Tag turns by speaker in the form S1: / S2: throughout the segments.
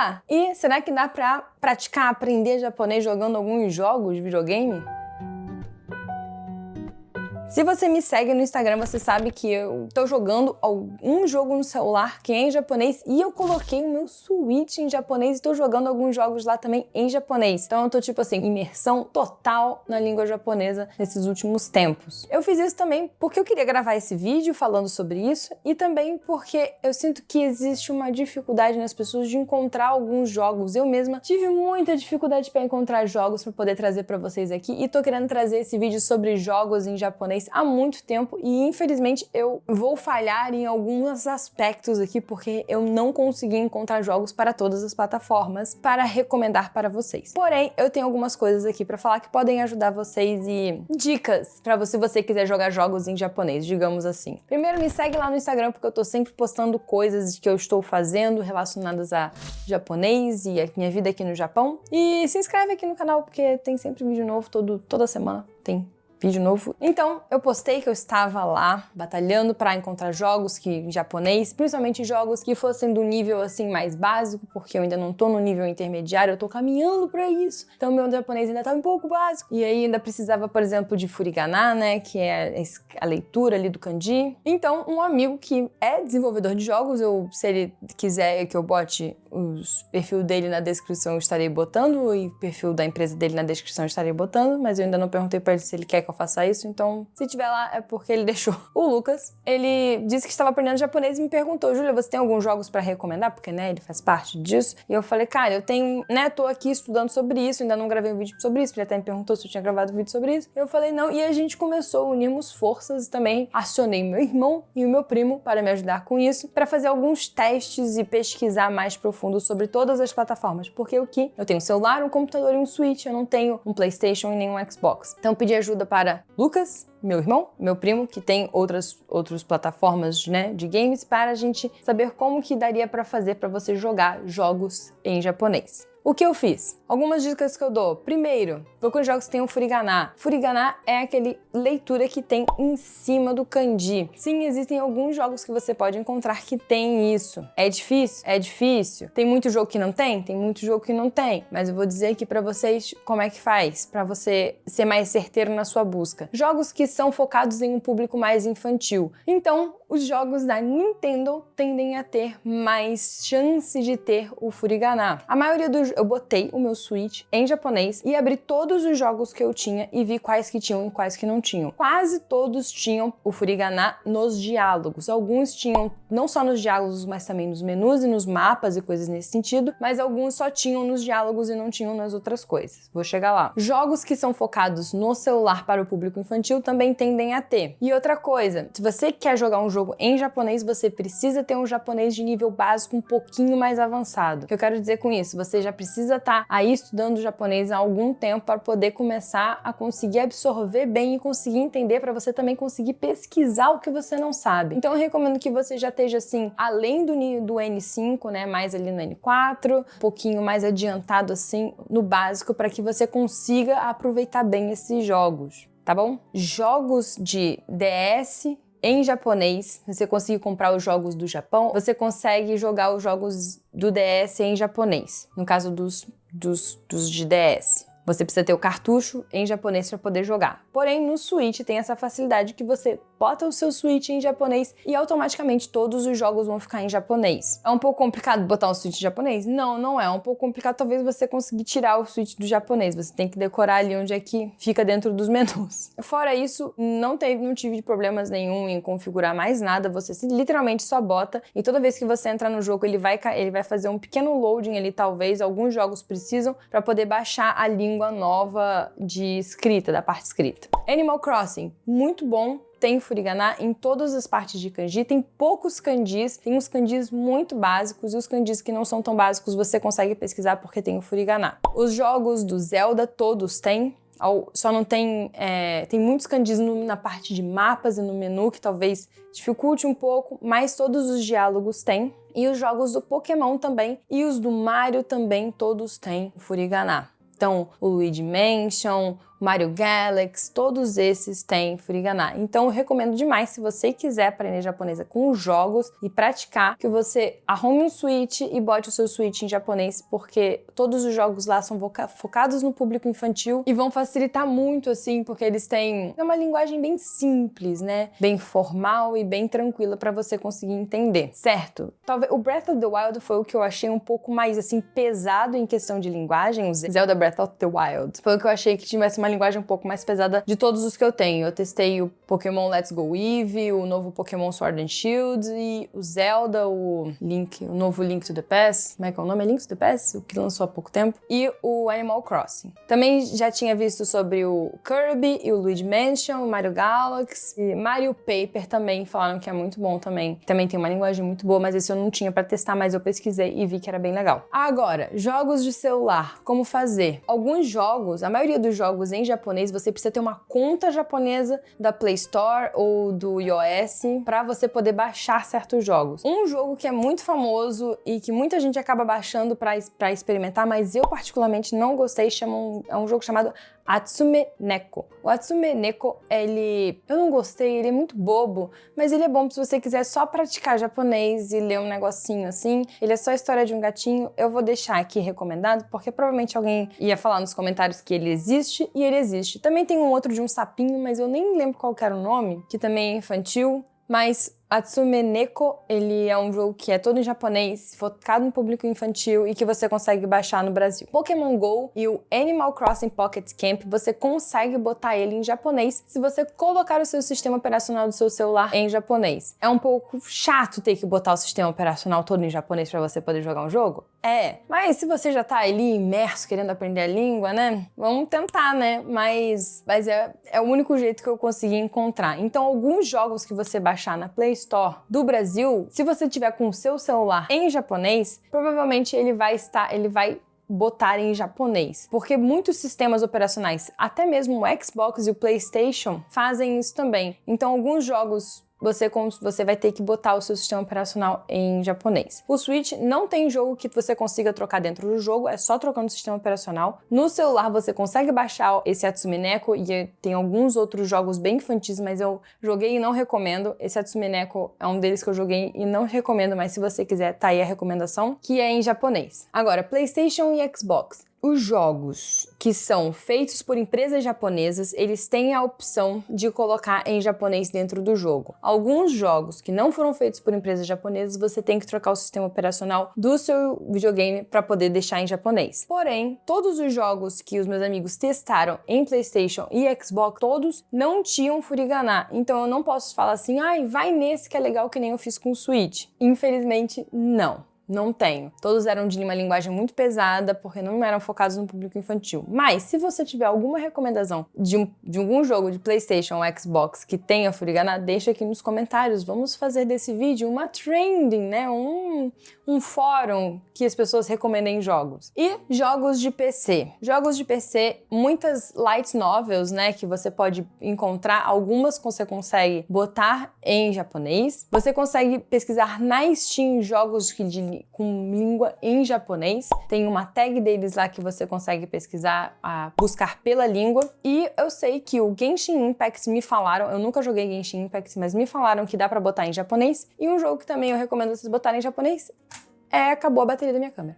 S1: Olá! E será que dá pra praticar, aprender japonês jogando alguns jogos de videogame? Se você me segue no Instagram, você sabe que eu tô jogando um jogo no celular que é em japonês e eu coloquei o meu Switch em japonês e tô jogando alguns jogos lá também em japonês. Então eu tô tipo assim, imersão total na língua japonesa nesses últimos tempos. Eu fiz isso também porque eu queria gravar esse vídeo falando sobre isso e também porque eu sinto que existe uma dificuldade nas pessoas de encontrar alguns jogos. Eu mesma tive muita dificuldade para encontrar jogos para poder trazer para vocês aqui e tô querendo trazer esse vídeo sobre jogos em japonês há muito tempo e infelizmente eu vou falhar em alguns aspectos aqui porque eu não consegui encontrar jogos para todas as plataformas para recomendar para vocês. Porém, eu tenho algumas coisas aqui para falar que podem ajudar vocês e dicas para você quiser jogar jogos em japonês, digamos assim. Primeiro, me segue lá no Instagram porque eu tô sempre postando coisas que eu estou fazendo relacionadas a japonês e a minha vida aqui no Japão. E se inscreve aqui no canal porque tem sempre vídeo novo, toda semana tem vídeo novo. Então, eu postei que eu estava lá batalhando para encontrar jogos em japonês, principalmente jogos que fossem do nível assim mais básico, porque eu ainda não tô no nível intermediário, eu tô caminhando para isso. Então, meu japonês ainda tá um pouco básico. E aí ainda precisava, por exemplo, de furigana, né, que é a leitura ali do kanji. Então, um amigo que é desenvolvedor de jogos, se ele quiser que eu bote o perfil dele na descrição, eu estarei botando, e o perfil da empresa dele na descrição eu estarei botando, mas eu ainda não perguntei para ele se ele quer que eu faça isso, então se tiver lá é porque ele deixou. O Lucas, ele disse que estava aprendendo japonês e me perguntou: Júlia, você tem alguns jogos para recomendar? Porque, né, ele faz parte disso. E eu falei, cara, eu tenho, né, tô aqui estudando sobre isso, ainda não gravei um vídeo sobre isso, ele até me perguntou se eu tinha gravado um vídeo sobre isso. Eu falei não, e a gente começou, unimos forças e também acionei meu irmão e o meu primo para me ajudar com isso, para fazer alguns testes e pesquisar mais profundo sobre todas as plataformas, porque eu tenho um celular, um computador e um Switch, eu não tenho um PlayStation e nem um Xbox. Então eu pedi ajuda para Lucas, meu irmão, meu primo, que tem outras plataformas, né, de games, para a gente saber como que daria para fazer para você jogar jogos em japonês. O que eu fiz? Algumas dicas que eu dou. Primeiro, procure jogos que tenham furigana. Furigana é aquele leitura que tem em cima do kanji. Sim, existem alguns jogos que você pode encontrar que tem isso. É difícil? É difícil. Tem muito jogo que não tem? Tem muito jogo que não tem. Mas eu vou dizer aqui pra vocês como é que faz, pra você ser mais certeiro na sua busca. Jogos que são focados em um público mais infantil. Então, os jogos da Nintendo tendem a ter mais chance de ter o furigana. A maioria eu botei o meu Switch em japonês e abri todos os jogos que eu tinha e vi quais que tinham e quais que não tinham. Quase todos tinham o furigana nos diálogos. Alguns tinham não só nos diálogos, mas também nos menus e nos mapas e coisas nesse sentido, mas alguns só tinham nos diálogos e não tinham nas outras coisas. Vou chegar lá. Jogos que são focados no celular para o público infantil também tendem a ter. E outra coisa, se você quer jogar um jogo em japonês, você precisa ter um japonês de nível básico um pouquinho mais avançado. O que eu quero dizer com isso? Você já precisa estar aí estudando japonês há algum tempo para poder começar a conseguir absorver bem e conseguir entender, para você também conseguir pesquisar o que você não sabe. Então eu recomendo que você já esteja assim, além do N5, né, mais ali no N4, um pouquinho mais adiantado assim no básico, para que você consiga aproveitar bem esses jogos, tá bom? Jogos de DS em japonês, você consegue comprar os jogos do Japão, você consegue jogar os jogos do DS em japonês, no caso dos de DS. Você precisa ter o cartucho em japonês para poder jogar. Porém, no Switch tem essa facilidade que você bota o seu Switch em japonês e automaticamente todos os jogos vão ficar em japonês. É um pouco complicado botar um Switch em japonês? Não, não é. É um pouco complicado talvez você conseguir tirar o Switch do japonês. Você tem que decorar ali onde é que fica dentro dos menus. Fora isso, não tive problemas nenhum em configurar mais nada. Você literalmente só bota e toda vez que você entra no jogo, ele vai fazer um pequeno loading ali, talvez. Alguns jogos precisam para poder baixar a língua nova de escrita, da parte escrita. Animal Crossing, muito bom. Tem furigana em todas as partes de kanji, tem poucos kanjis, tem uns kanjis muito básicos e os kanjis que não são tão básicos você consegue pesquisar porque tem o furigana. Os jogos do Zelda todos têm, só não tem, tem muitos kanjis na parte de mapas e no menu que talvez dificulte um pouco, mas todos os diálogos têm. E os jogos do Pokémon também e os do Mario também todos têm furigana. Então, o Luigi Mansion, Mario Galaxy, todos esses têm furigana. Então eu recomendo demais, se você quiser aprender japonesa com jogos e praticar, que você arrume um Switch e bote o seu Switch em japonês, porque todos os jogos lá são focados no público infantil e vão facilitar muito, assim, porque eles têm uma linguagem bem simples, né? Bem formal e bem tranquila para você conseguir entender, certo? Talvez o Breath of the Wild foi o que eu achei um pouco mais, assim, pesado em questão de linguagem. O Zelda Breath of the Wild foi o que eu achei que tivesse uma linguagem um pouco mais pesada de todos os que eu tenho. Eu testei o Pokémon Let's Go Eevee, o novo Pokémon Sword and Shield e o Zelda, o novo Link to the Past. Como é que é o nome? É Link to the Past? O que lançou há pouco tempo. E o Animal Crossing. Também já tinha visto sobre o Kirby e o Luigi Mansion, o Mario Galaxy e Mario Paper também, falaram que é muito bom também. Também tem uma linguagem muito boa, mas esse eu não tinha pra testar, mas eu pesquisei e vi que era bem legal. Agora, jogos de celular, como fazer? Alguns jogos, a maioria dos jogos em japonês, você precisa ter uma conta japonesa da Play Store ou do iOS pra você poder baixar certos jogos. Um jogo que é muito famoso e que muita gente acaba baixando pra experimentar, mas eu particularmente não gostei, é um jogo chamado Atsume Neko. O Atsume Neko, eu não gostei, ele é muito bobo, mas ele é bom se você quiser só praticar japonês e ler um negocinho assim. Ele é só a história de um gatinho. Eu vou deixar aqui recomendado, porque provavelmente alguém ia falar nos comentários que ele existe, e ele existe. Também tem um outro de um sapinho, mas eu nem lembro qual que era o nome, que também é infantil. Mas Atsume Neko, ele é um jogo que é todo em japonês, focado no público infantil e que você consegue baixar no Brasil. Pokémon GO e o Animal Crossing Pocket Camp, você consegue botar ele em japonês se você colocar o seu sistema operacional do seu celular em japonês. É um pouco chato ter que botar o sistema operacional todo em japonês para você poder jogar um jogo? É, mas se você já tá ali imerso querendo aprender a língua, né? Vamos tentar, né? Mas é o único jeito que eu consegui encontrar. Então, alguns jogos que você baixar na Play Store do Brasil, se você tiver com o seu celular em japonês, provavelmente ele vai botar em japonês, porque muitos sistemas operacionais, até mesmo o Xbox e o PlayStation, fazem isso também. Então, alguns jogos você vai ter que botar o seu sistema operacional em japonês. O Switch não tem jogo que você consiga trocar dentro do jogo, é só trocando o sistema operacional. No celular você consegue baixar esse Atsume Neko e tem alguns outros jogos bem infantis, mas eu joguei e não recomendo. Esse Atsume Neko é um deles que eu joguei e não recomendo, mas se você quiser, tá aí a recomendação, que é em japonês. Agora, PlayStation e Xbox. Os jogos que são feitos por empresas japonesas, eles têm a opção de colocar em japonês dentro do jogo. Alguns jogos que não foram feitos por empresas japonesas, você tem que trocar o sistema operacional do seu videogame para poder deixar em japonês. Porém, todos os jogos que os meus amigos testaram em PlayStation e Xbox, todos não tinham furigana. Então eu não posso falar assim, vai nesse que é legal, que nem eu fiz com o Switch. Infelizmente, não. Não tenho. Todos eram de uma linguagem muito pesada, porque não eram focados no público infantil. Mas, se você tiver alguma recomendação de algum jogo de PlayStation ou Xbox que tenha furigana, deixa aqui nos comentários. Vamos fazer desse vídeo uma trending, né? Um fórum que as pessoas recomendem jogos. E jogos de PC. Jogos de PC, muitas light novels, né? Que você pode encontrar. Algumas você consegue botar em japonês. Você consegue pesquisar na Steam jogos com língua em japonês. Tem uma tag deles lá que você consegue pesquisar, buscar pela língua. E eu sei que o Genshin Impact me falaram, eu nunca joguei Genshin Impact, mas me falaram que dá pra botar em japonês. E um jogo que também eu recomendo vocês botarem em japonês acabou a bateria da minha câmera.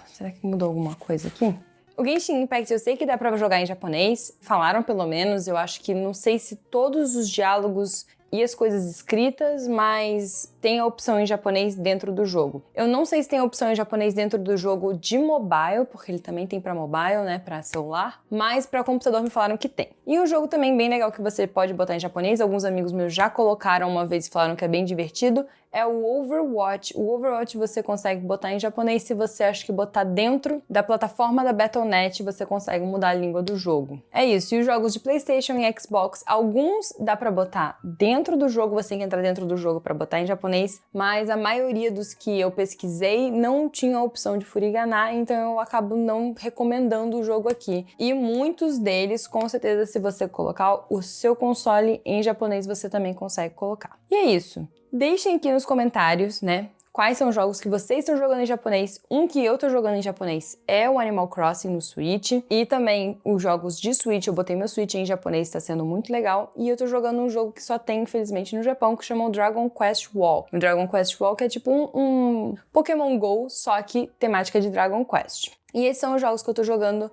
S1: Será que mudou alguma coisa aqui? O Genshin Impact eu sei que dá pra jogar em japonês, falaram pelo menos, eu acho que não sei se todos os diálogos e as coisas escritas, mas tem a opção em japonês dentro do jogo. Eu não sei se tem a opção em japonês dentro do jogo de mobile, porque ele também tem pra mobile, né, pra celular, mas pra computador me falaram que tem. E um jogo também bem legal que você pode botar em japonês, alguns amigos meus já colocaram uma vez e falaram que é bem divertido, é o Overwatch. O Overwatch você consegue botar em japonês se você acha que botar dentro da plataforma da Battle.net você consegue mudar a língua do jogo. É isso, e os jogos de PlayStation e Xbox, alguns dá pra botar dentro do jogo, você tem que entrar dentro do jogo pra botar em japonês, mas a maioria dos que eu pesquisei não tinha a opção de furigana, então eu acabo não recomendando o jogo aqui. E muitos deles, com certeza, se você colocar o seu console em japonês, você também consegue colocar. E é isso. Deixem aqui nos comentários, né, quais são os jogos que vocês estão jogando em japonês. Um que eu tô jogando em japonês é o Animal Crossing no Switch. E também os jogos de Switch, eu botei meu Switch em japonês, tá sendo muito legal. E eu tô jogando um jogo que só tem, infelizmente, no Japão, que chama o Dragon Quest Walk. O Dragon Quest Walk é tipo um Pokémon GO, só que temática de Dragon Quest. E esses são os jogos que eu tô jogando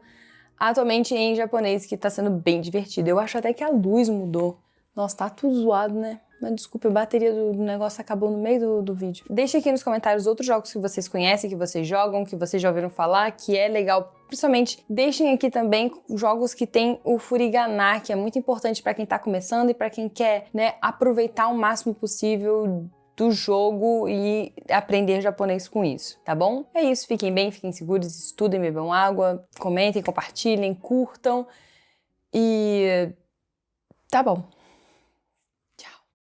S1: atualmente em japonês, que tá sendo bem divertido. Eu acho até que a luz mudou. Nossa, tá tudo zoado, né? Mas desculpa, a bateria do negócio acabou no meio do vídeo. Deixa aqui nos comentários outros jogos que vocês conhecem, que vocês jogam, que vocês já ouviram falar, que é legal. Principalmente, deixem aqui também jogos que tem o Furigana, que é muito importante pra quem tá começando e pra quem quer, né, aproveitar o máximo possível do jogo e aprender japonês com isso, tá bom? É isso, fiquem bem, fiquem seguros, estudem, bebam água, comentem, compartilhem, curtam e tá bom.